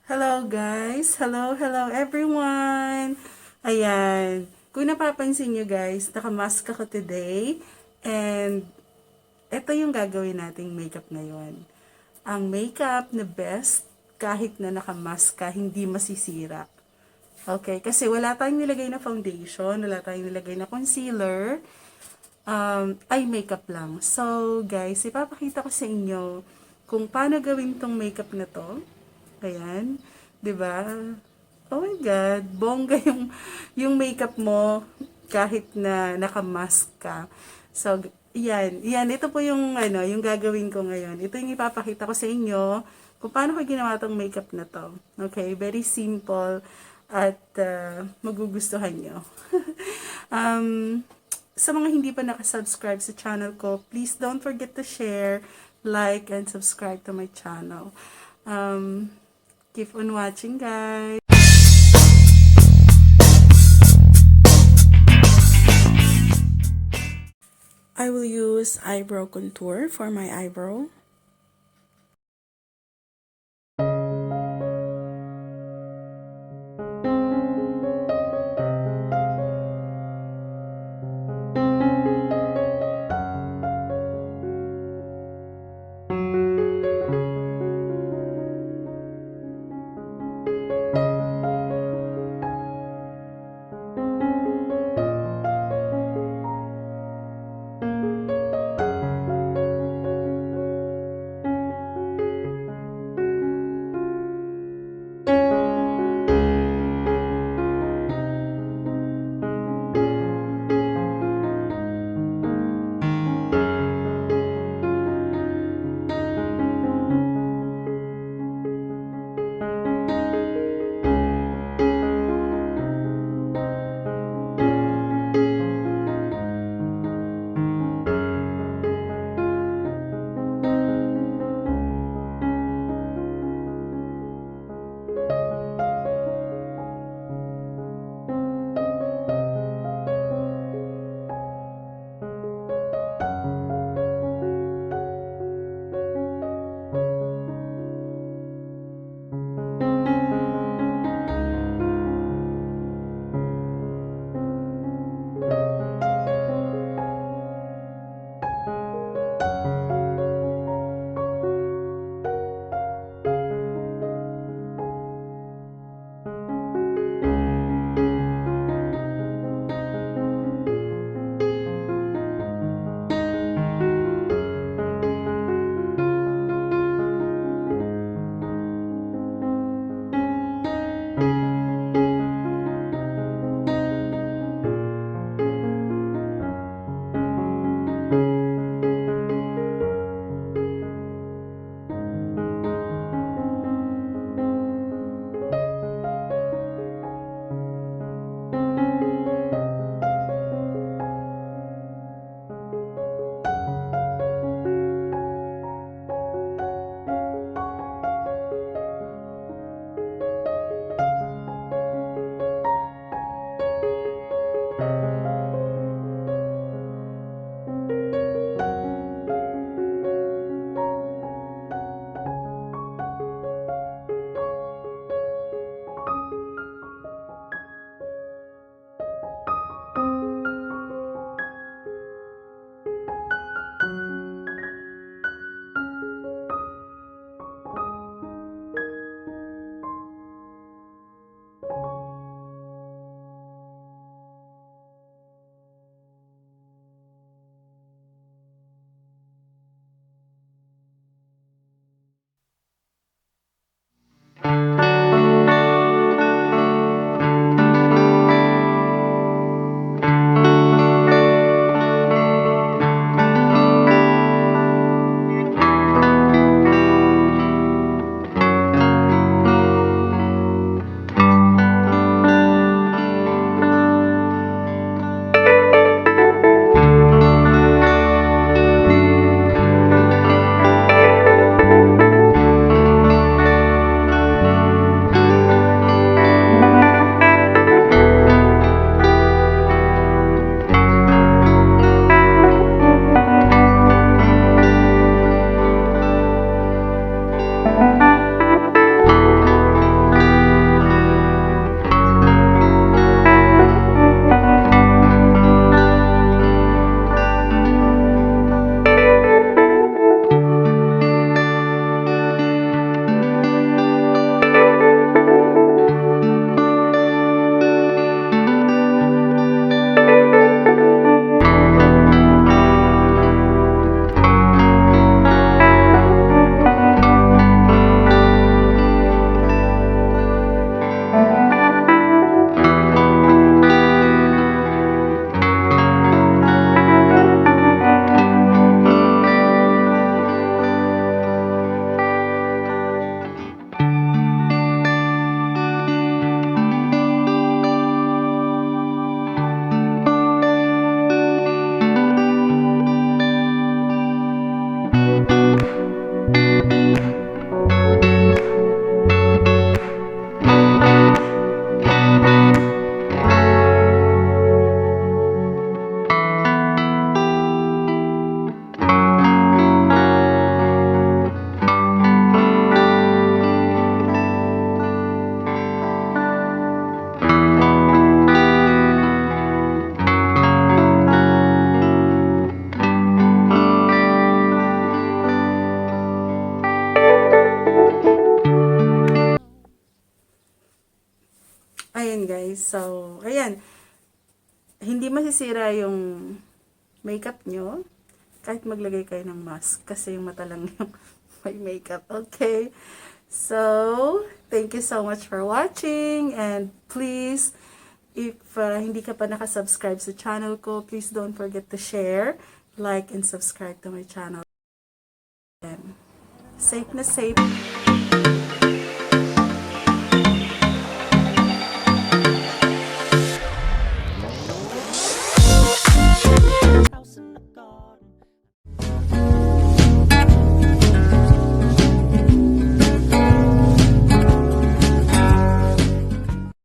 Hello guys! Hello everyone! Ayan, kung napapansin nyo guys, nakamask ako today and ito yung gagawin nating makeup ngayon. Ang makeup na best kahit na nakamask ka, hindi masisira. Okay, kasi wala tayong nilagay na foundation, wala tayong nilagay na concealer, eye makeup lang. So guys, ipapakita ko sa inyo kung paano gawin tong makeup na to. Ayan, 'di ba? Oh my God, bongga yung makeup mo kahit na naka-mask ka. So, yan, ito po yung yung gagawin ko ngayon. Ito yung ipapakita ko sa inyo kung paano ko ginawa tong makeup na to. Okay, very simple at magugustuhan nyo. um, sa mga hindi pa nakasubscribe sa channel ko, please don't forget to share, like, and subscribe to my channel. Keep on watching, guys. I will use eyebrow contour for my eyebrow. guys. So, ayan. Hindi masisira yung makeup nyo kahit maglagay kayo ng mask kasi yung mata lang yung may makeup. Okay? So, thank you so much for watching, and please, if hindi ka pa nakasubscribe sa channel ko, please don't forget to share, like, and subscribe to my channel. And safe na safe. House in the garden,